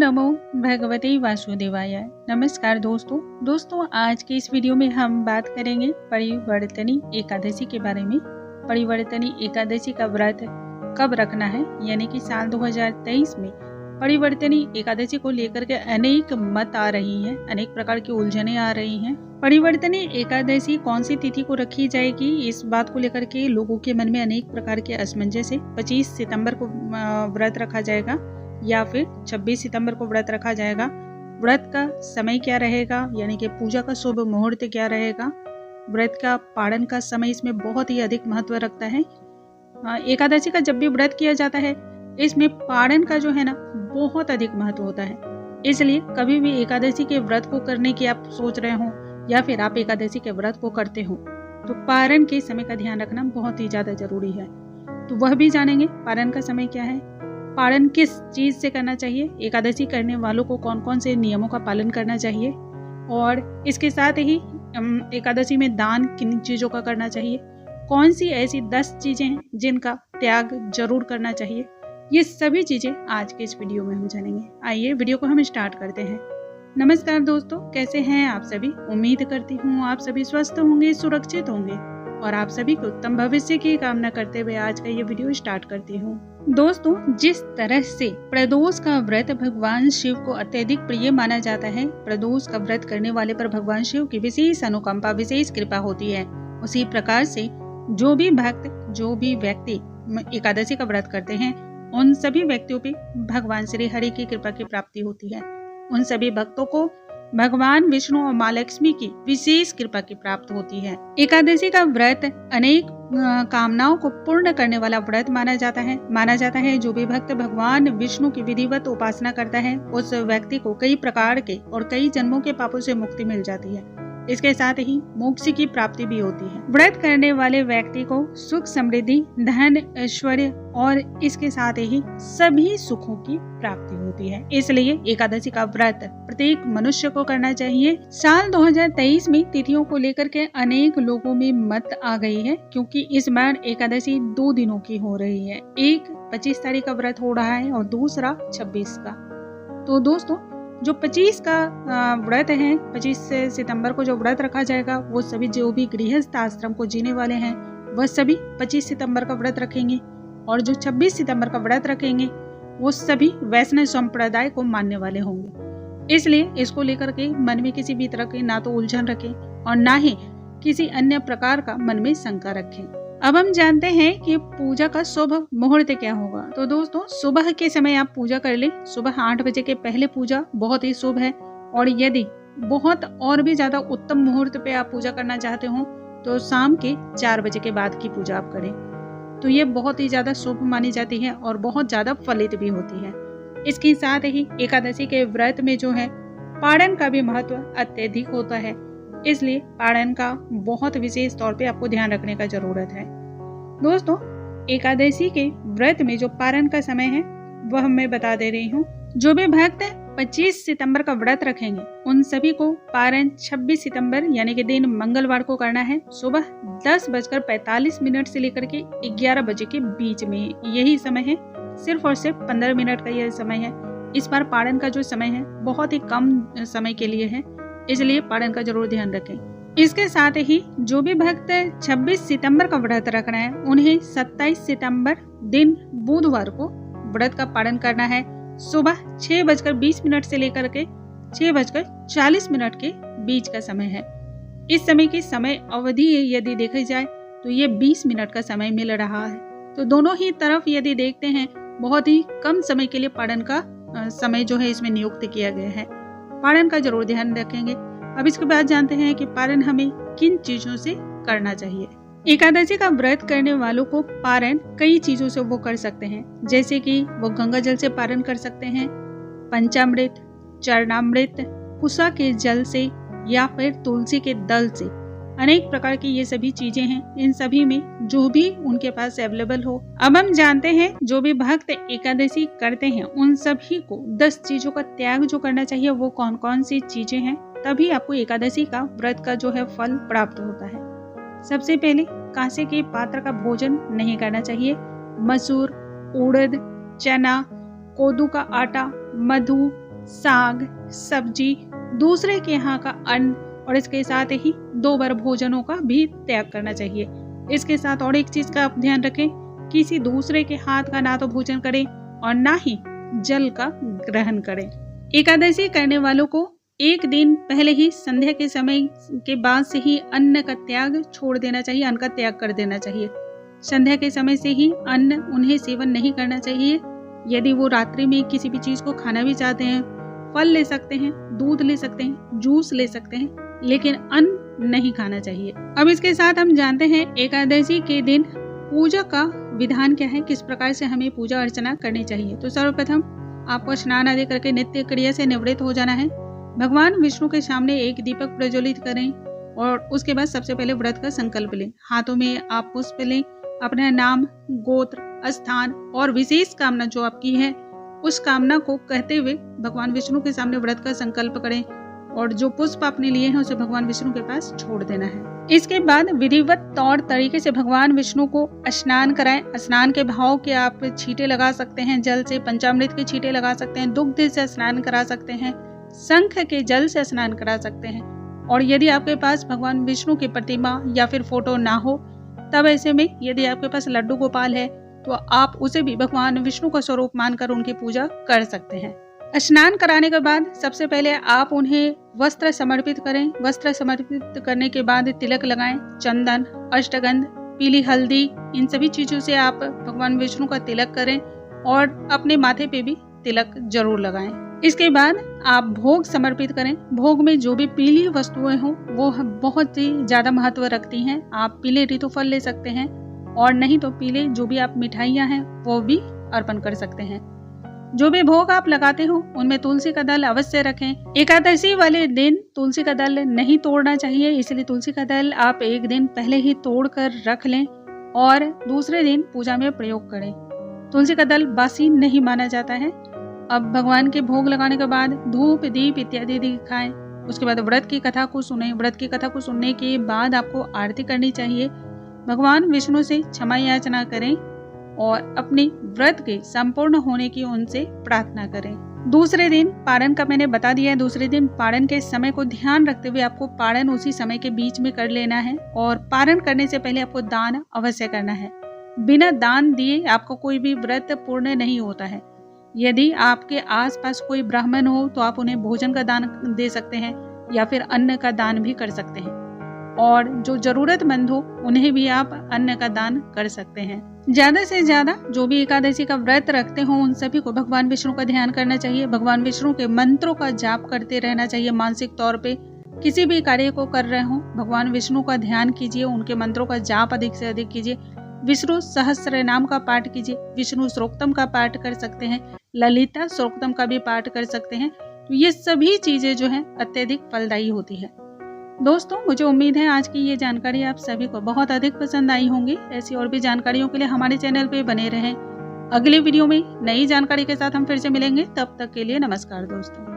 नमो भगवते वासुदेवाय। नमस्कार दोस्तों आज के इस वीडियो में हम बात करेंगे परिवर्तनी एकादशी के बारे में। परिवर्तनी एकादशी का व्रत कब रखना है, यानी कि साल 2023 में परिवर्तनी एकादशी को लेकर के अनेक मत आ रही हैं, अनेक प्रकार की उलझने आ रही हैं। परिवर्तनी एकादशी कौन सी तिथि को रखी जाएगी, इस बात को लेकर के लोगों के मन में अनेक प्रकार के असमंजस है। 25 सितंबर को व्रत रखा जाएगा या फिर 26 सितंबर को व्रत रखा जाएगा। व्रत का समय क्या रहेगा, यानी कि पूजा का शुभ मुहूर्त क्या रहेगा। व्रत का पारण का समय इसमें बहुत ही अधिक महत्व रखता है। एकादशी का जब भी व्रत किया जाता है इसमें पारण का जो है ना बहुत अधिक महत्व होता है। इसलिए कभी भी एकादशी के व्रत को करने की आप सोच रहे हो या फिर आप एकादशी के व्रत को करते हो तो पारण के समय का ध्यान रखना बहुत ही ज्यादा जरूरी है। तो वह भी जानेंगे पारण का समय क्या है, पारण किस चीज से करना चाहिए, एकादशी करने वालों को कौन कौन से नियमों का पालन करना चाहिए, और इसके साथ ही एकादशी में दान किन चीजों का करना चाहिए, कौन सी ऐसी 10 चीजें हैं जिनका त्याग जरूर करना चाहिए। ये सभी चीजें आज के इस वीडियो में हम जानेंगे। आइए वीडियो को हम स्टार्ट करते हैं। नमस्कार दोस्तों, कैसे हैं आप सभी। उम्मीद करती हूँ आप सभी स्वस्थ होंगे, सुरक्षित होंगे और आप सभी को उत्तम भविष्य की कामना करते हुए आज का ये वीडियो स्टार्ट करती हूँ। दोस्तों, जिस तरह से प्रदोष का व्रत भगवान शिव को अत्यधिक प्रिय माना जाता है, प्रदोष का व्रत करने वाले पर भगवान शिव की विशेष अनुकंपा, विशेष कृपा होती है। उसी प्रकार से जो भी भक्त, जो भी व्यक्ति एकादशी का व्रत करते हैं उन सभी व्यक्तियों पे भगवान श्री हरि की कृपा की प्राप्ति होती है। उन सभी भक्तों को भगवान विष्णु और माँ लक्ष्मी की विशेष कृपा की प्राप्त होती है। एकादशी का व्रत अनेक कामनाओं को पूर्ण करने वाला व्रत माना जाता है। जो भी भक्त भगवान विष्णु की विधिवत उपासना करता है उस व्यक्ति को कई प्रकार के और कई जन्मों के पापों से मुक्ति मिल जाती है। इसके साथ ही मोक्ष की प्राप्ति भी होती है। व्रत करने वाले व्यक्ति को सुख, समृद्धि, धन, ऐश्वर्य और इसके साथ ही सभी सुखों की प्राप्ति होती है। इसलिए एकादशी का व्रत प्रत्येक मनुष्य को करना चाहिए। साल 2023 में तिथियों को लेकर के अनेक लोगों में मत आ गई है, क्योंकि इस बार एकादशी 2 दिनों की हो रही है। एक 25 तारीख का व्रत हो रहा है और दूसरा 26 का। तो दोस्तों, जो 25 का व्रत है, 25 सितंबर को जो व्रत रखा जाएगा वो सभी जो भी गृहस्थ आश्रम को जीने वाले हैं वह सभी 25 सितंबर का व्रत रखेंगे, और जो 26 सितंबर का व्रत रखेंगे वो सभी वैष्णव संप्रदाय को मानने वाले होंगे। इसलिए इसको लेकर के मन में किसी भी तरह की ना तो उलझन रखें और ना ही किसी अन्य प्रकार का मन में शंका रखें। अब हम जानते हैं कि पूजा का शुभ मुहूर्त क्या होगा। तो दोस्तों, सुबह के समय आप पूजा कर लें। सुबह 8 बजे के पहले पूजा बहुत ही शुभ है, और यदि बहुत और भी ज्यादा उत्तम मुहूर्त पे आप पूजा करना चाहते हो तो शाम के 4 बजे के बाद की पूजा आप करें, तो ये बहुत ही ज्यादा शुभ मानी जाती है और बहुत ज्यादा फलित भी होती है। इसके साथ ही एकादशी के व्रत में जो है पारण का भी महत्व अत्यधिक होता है, इसलिए पारण का बहुत विशेष तौर पे आपको ध्यान रखने का जरूरत है। दोस्तों, एकादशी के व्रत में जो पारण का समय है वह मैं बता दे रही हूँ। जो भी भक्त 25 सितंबर का व्रत रखेंगे उन सभी को पारण 26 सितंबर यानी कि दिन मंगलवार को करना है। सुबह 10:45 से लेकर के 11 बजे के बीच में यही समय है। सिर्फ और सिर्फ 15 मिनट का यह समय है। इस बार पारण का जो समय है बहुत ही कम समय के लिए है, इसलिए पारण का जरूर ध्यान रखें। इसके साथ ही जो भी भक्त 26 सितंबर का व्रत रखना है उन्हें 27 सितंबर दिन बुधवार को व्रत का पालन करना है। सुबह 6:20 से लेकर के 6:40 के बीच का समय है। इस समय की समय अवधि यदि देखी जाए तो ये 20 मिनट का समय मिल रहा है। तो दोनों ही तरफ यदि देखते हैं बहुत ही कम समय के लिए पारण का समय जो है इसमें नियुक्त किया गया है। पारण का जरूर ध्यान रखेंगे। अब इसके बाद जानते हैं कि पारण हमें किन चीजों से करना चाहिए। एकादशी का व्रत करने वालों को पारण कई चीजों से वो कर सकते हैं, जैसे कि वो गंगा जल से पारण कर सकते हैं, पंचामृत, चरणामृत, कुशा के जल से या फिर तुलसी के दल से। अनेक प्रकार की ये सभी चीजें हैं, इन सभी में जो भी उनके पास अवेलेबल हो। अब हम जानते हैं जो भी भक्त एकादशी करते हैं उन सभी को 10 चीजों का त्याग जो करना चाहिए वो कौन कौन सी चीजें हैं, तभी आपको एकादशी का व्रत का जो है फल प्राप्त होता है। सबसे पहले कांसे के पात्र का भोजन नहीं करना चाहिए। मसूर, उड़द, चना, कोदू का आटा, मधु, साग, सब्जी, दूसरे के यहाँ का अन्न और इसके साथ ही 2 बार भोजनों का भी त्याग करना चाहिए। इसके साथ और एक चीज का आप ध्यान रखें, किसी दूसरे के हाथ का ना तो भोजन करें और ना ही जल का ग्रहण करें। एकादशी करने वालों को एक दिन पहले ही संध्या के समय के बाद से ही अन्न का त्याग छोड़ देना चाहिए, अन्न का त्याग कर देना चाहिए। संध्या के समय से ही अन्न उन्हें सेवन नहीं करना चाहिए। यदि वो रात्रि में किसी भी चीज को खाना भी चाहते हैं, फल ले सकते हैं, दूध ले सकते हैं, जूस ले सकते हैं, लेकिन अन्न नहीं खाना चाहिए। अब इसके साथ हम जानते हैं एकादशी के दिन पूजा का विधान क्या है, किस प्रकार से हमें पूजा अर्चना करनी चाहिए। तो सर्वप्रथम आपको स्नान आदि करके नित्य क्रिया से निवृत्त हो जाना है। भगवान विष्णु के सामने एक दीपक प्रज्वलित करें और उसके बाद सबसे पहले व्रत का संकल्प लें। हाथों में आप पुष्प लें, अपना नाम, गोत्र, स्थान और विशेष कामना जो आपकी है उस कामना को कहते हुए भगवान विष्णु के सामने व्रत का संकल्प करें और जो पुष्प आपने लिए हैं उसे भगवान विष्णु के पास छोड़ देना है। इसके बाद विधिवत तौर तरीके से भगवान विष्णु को स्नान कराएं। स्नान के भाव के आप छींटे लगा सकते हैं, जल से पंचामृत के छींटे लगा सकते हैं, दुग्ध से स्नान करा सकते हैं, शंख के जल से स्नान करा सकते हैं। और यदि आपके पास भगवान विष्णु की प्रतिमा या फिर फोटो ना हो, तब ऐसे में यदि आपके पास लड्डू गोपाल है तो आप उसे भी भगवान विष्णु का स्वरूप मानकर उनकी पूजा कर सकते हैं। स्नान कराने के बाद सबसे पहले आप उन्हें वस्त्र समर्पित करें। वस्त्र समर्पित करने के बाद तिलक लगाएं। चंदन, अष्टगंध, पीली हल्दी, इन सभी चीजों से आप भगवान विष्णु का तिलक करें और अपने माथे पे भी तिलक जरूर लगाएं। इसके बाद आप भोग समर्पित करें। भोग में जो भी पीली वस्तुएं हों वो बहुत ही ज्यादा महत्व रखती हैं। आप पीले ऋतुफल ले सकते हैं और नहीं तो पीले जो भी आप मिठाइयां हैं वो भी अर्पण कर सकते हैं। जो भी भोग आप लगाते हो उनमें तुलसी का दल अवश्य रखें। एकादशी वाले दिन तुलसी का दल नहीं तोड़ना चाहिए, इसलिए तुलसी का दल आप एक दिन पहले ही तोड़ कर रख लें और दूसरे दिन पूजा में प्रयोग करें। तुलसी का दल बासी नहीं माना जाता है। अब भगवान के भोग लगाने के बाद धूप, दीप इत्यादि दिखाएं। उसके बाद व्रत की कथा को सुने। व्रत की कथा को सुनने के बाद आपको आरती करनी चाहिए। भगवान विष्णु से क्षमा याचना करें और अपने व्रत के संपूर्ण होने की उनसे प्रार्थना करें। दूसरे दिन पारण का मैंने बता दिया है। दूसरे दिन पारण के समय को ध्यान रखते हुए आपको पारण उसी समय के बीच में कर लेना है और पारण करने से पहले आपको दान अवश्य करना है। बिना दान दिए आपको कोई भी व्रत पूर्ण नहीं होता है। यदि आपके आसपास कोई ब्राह्मण हो तो आप उन्हें भोजन का दान दे सकते हैं या फिर अन्न का दान भी कर सकते हैं और जो जरूरतमंद हो उन्हें भी आप अन्न का दान कर सकते हैं। ज्यादा से ज्यादा जो भी एकादशी का व्रत रखते हो उन सभी को भगवान विष्णु का ध्यान करना चाहिए। भगवान विष्णु के मंत्रों का जाप करते रहना चाहिए। मानसिक तौर पे किसी भी कार्य को कर रहे हो भगवान विष्णु का ध्यान कीजिए, उनके मंत्रों का जाप अधिक से अधिक कीजिए। विष्णु सहस्त्र नाम का पाठ कीजिए। विष्णु श्लोकतम का पाठ कर सकते हैं, ललिता श्लोकतम का भी पाठ कर सकते हैं। तो ये सभी चीजें जो है अत्यधिक फलदायी होती है। दोस्तों, मुझे उम्मीद है आज की ये जानकारी आप सभी को बहुत अधिक पसंद आई होंगी। ऐसी और भी जानकारियों के लिए हमारे चैनल पे बने रहें। अगले वीडियो में नई जानकारी के साथ हम फिर से मिलेंगे। तब तक के लिए नमस्कार दोस्तों।